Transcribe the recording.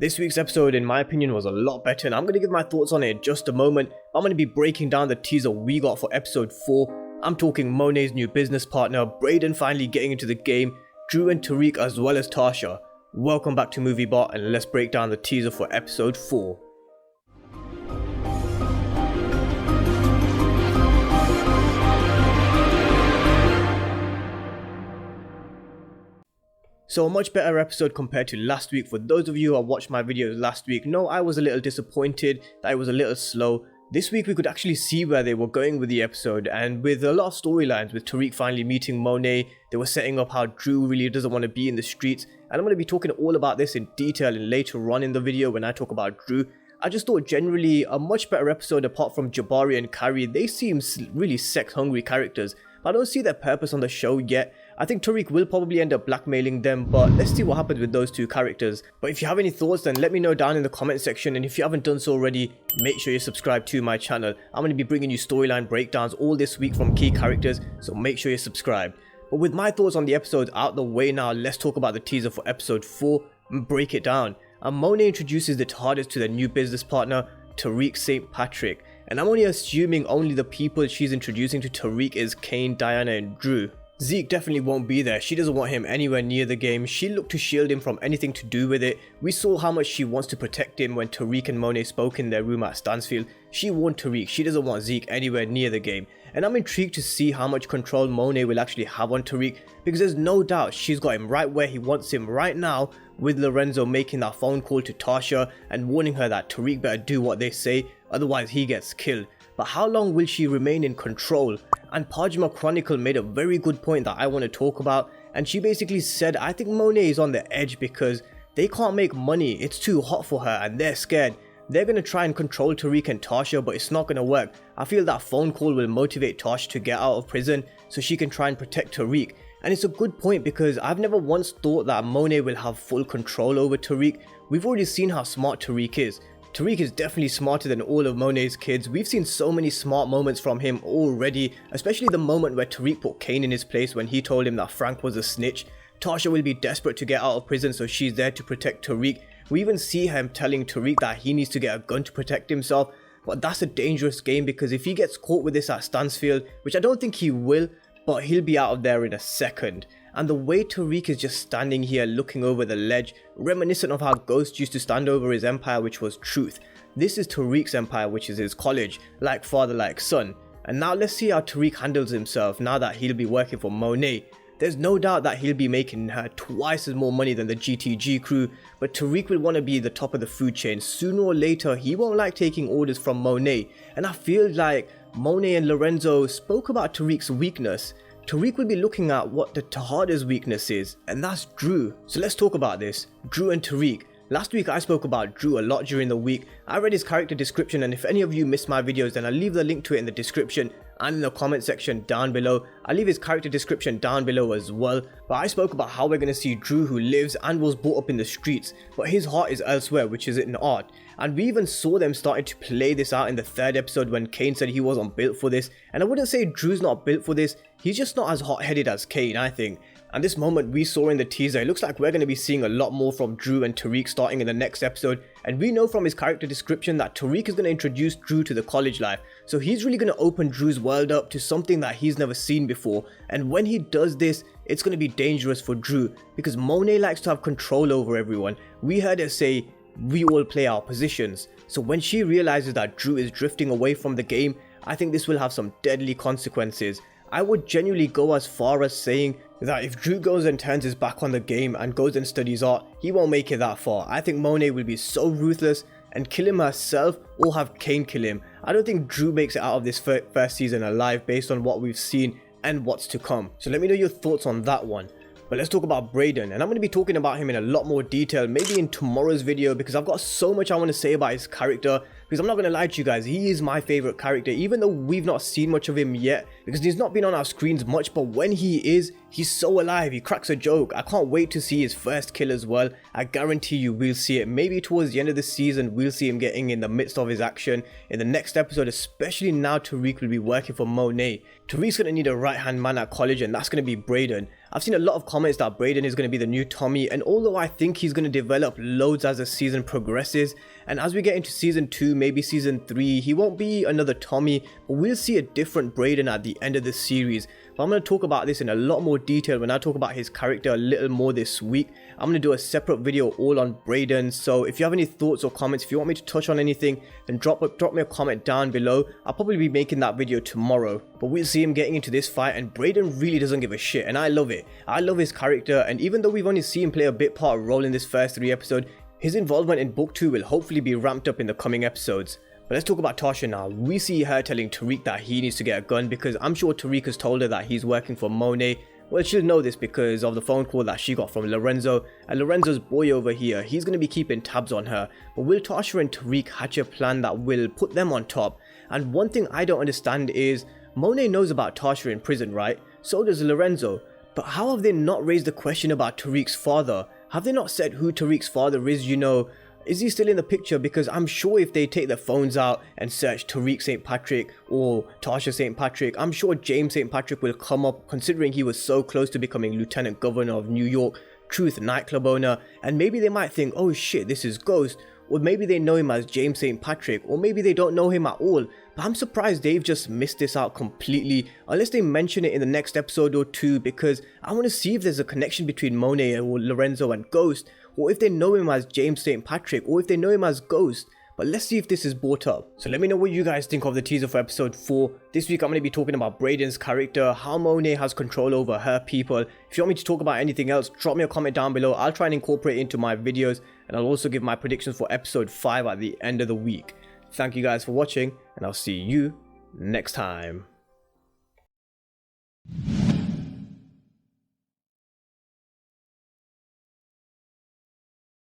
This week's episode, in my opinion, was a lot better, and I'm going to give my thoughts on it in just a moment. I'm going to be breaking down the teaser we got for episode 4. I'm talking Monet's new business partner, Brayden finally getting into the game, Drew and Tariq as well as Tasha. Welcome back to MovieBot, and let's break down the teaser for episode 4. So a much better episode compared to last week. For those of you who watched my videos last week, know I was a little disappointed that it was a little slow. This week we could actually see where they were going with the episode, and with a lot of storylines, with Tariq finally meeting Monet, they were setting up how Drew really doesn't want to be in the streets, and I'm going to be talking all about this in detail and later on in the video when I talk about Drew. I just thought generally a much better episode apart from Jabari and Carrie. They seem really sex hungry characters, but I don't see their purpose on the show yet. I think Tariq will probably end up blackmailing them, but let's see what happens with those two characters. But if you have any thoughts, then let me know down in the comment section, and if you haven't done so already, make sure you subscribe to my channel. I'm going to be bringing you storyline breakdowns all this week from key characters, so make sure you subscribe. But with my thoughts on the episodes out the way now, let's talk about the teaser for episode 4 and break it down. And Monet introduces the TARDIS to their new business partner, Tariq St. Patrick, and I'm only assuming only the people she's introducing to Tariq is Kane, Diana and Drew. Zeke definitely won't be there. She doesn't want him anywhere near the game. She looked to shield him from anything to do with it. We saw how much she wants to protect him when Tariq and Monet spoke in their room at Stansfield. She warned Tariq she doesn't want Zeke anywhere near the game. And I'm intrigued to see how much control Monet will actually have on Tariq, because there's no doubt she's got him right where he wants him right now, with Lorenzo making that phone call to Tasha and warning her that Tariq better do what they say, otherwise he gets killed. But how long will she remain in control? And Pajma Chronicle made a very good point that I want to talk about, and she basically said, I think Monet is on the edge because they can't make money, it's too hot for her and they're scared. They're going to try and control Tariq and Tasha, but it's not going to work. I feel that phone call will motivate Tasha to get out of prison so she can try and protect Tariq. And it's a good point because I've never once thought that Monet will have full control over Tariq. We've already seen how smart Tariq is. Tariq is definitely smarter than all of Monet's kids. We've seen so many smart moments from him already, especially the moment where Tariq put Kane in his place when he told him that Frank was a snitch. Tasha will be desperate to get out of prison, so she's there to protect Tariq. We even see him telling Tariq that he needs to get a gun to protect himself, but that's a dangerous game because if he gets caught with this at Stansfield, which I don't think he will, but he'll be out of there in a second. And the way Tariq is just standing here looking over the ledge, reminiscent of how Ghost used to stand over his empire, which was truth. This is Tariq's empire, which is his college, like father like son. And now let's see how Tariq handles himself now that he'll be working for Monet. There's no doubt that he'll be making her twice as more money than the GTG crew, but Tariq will want to be the top of the food chain. Sooner or later, he won't like taking orders from Monet, and I feel like Monet and Lorenzo spoke about Tariq's weakness. Tariq will be looking at what the TARDIS weakness is, and that's Drew. So let's talk about this. Drew and Tariq. Last week I spoke about Drew a lot during the week. I read his character description, and if any of you missed my videos, then I'll leave the link to it in the description and in the comment section down below. I'll leave his character description down below as well. But I spoke about how we're going to see Drew, who lives and was brought up in the streets, but his heart is elsewhere, which is in art. And we even saw them starting to play this out in the 3rd episode when Kane said he wasn't built for this. And I wouldn't say Drew's not built for this, he's just not as hot-headed as Kane, I think. And this moment we saw in the teaser, it looks like we're going to be seeing a lot more from Drew and Tariq starting in the next episode. And we know from his character description that Tariq is going to introduce Drew to the college life. So he's really going to open Drew's world up to something that he's never seen before. And when he does this, it's going to be dangerous for Drew because Monet likes to have control over everyone. We heard her say, we all play our positions. So when she realizes that Drew is drifting away from the game, I think this will have some deadly consequences. I would genuinely go as far as saying that if Drew goes and turns his back on the game and goes and studies art, he won't make it that far. I think Monet will be so ruthless and kill him herself or have Kane kill him. I don't think Drew makes it out of this first season alive based on what we've seen and what's to come. So let me know your thoughts on that one. But let's talk about Brayden, and I'm going to be talking about him in a lot more detail, maybe in tomorrow's video, because I've got so much I want to say about his character, because I'm not going to lie to you guys, he is my favorite character, even though we've not seen much of him yet, because he's not been on our screens much, but when he is, he's so alive, he cracks a joke. I can't wait to see his first kill as well. I guarantee you we'll see it. Maybe towards the end of the season, we'll see him getting in the midst of his action in the next episode, especially now Tariq will be working for Monet. Tariq's going to need a right-hand man at college, and that's going to be Brayden. I've seen a lot of comments that Brayden is going to be the new Tommy, and although I think he's going to develop loads as the season progresses, and as we get into season 2, maybe season 3, he won't be another Tommy, but we'll see a different Brayden at the end of the series. But I'm going to talk about this in a lot more detail when I talk about his character a little more this week. I'm going to do a separate video all on Brayden, so if you have any thoughts or comments, if you want me to touch on anything, then drop me a comment down below. I'll probably be making that video tomorrow. But we'll see him getting into this fight, and Brayden really doesn't give a shit, and I love it. I love his character, and even though we've only seen him play a bit part of role in this first 3 episodes, his involvement in book 2 will hopefully be ramped up in the coming episodes. But let's talk about Tasha now. We see her telling Tariq that he needs to get a gun because I'm sure Tariq has told her that he's working for Monet. Well, she'll know this because of the phone call that she got from Lorenzo, and Lorenzo's boy over here, he's going to be keeping tabs on her. But will Tasha and Tariq hatch a plan that will put them on top? And one thing I don't understand is, Monet knows about Tasha in prison, right? So does Lorenzo. But how have they not raised the question about Tariq's father? Have they not said who Tariq's father is, you know? Is he still in the picture? Because I'm sure if they take their phones out and search Tariq St. Patrick or Tasha St. Patrick, I'm sure James St. Patrick will come up, considering he was so close to becoming Lieutenant Governor of New York, Truth nightclub owner, and maybe they might think, oh shit, this is Ghost, or maybe they know him as James St. Patrick, or maybe they don't know him at all. But I'm surprised they've just missed this out completely, unless they mention it in the next episode or 2, because I want to see if there's a connection between Monet or Lorenzo and Ghost, or if they know him as James St. Patrick, or if they know him as Ghost. But let's see if this is brought up. So let me know what you guys think of the teaser for episode 4. This week I'm going to be talking about Brayden's character, how Monet has control over her people. If you want me to talk about anything else, drop me a comment down below. I'll try and incorporate it into my videos, and I'll also give my predictions for episode 5 at the end of the week. Thank you guys for watching, and I'll see you next time.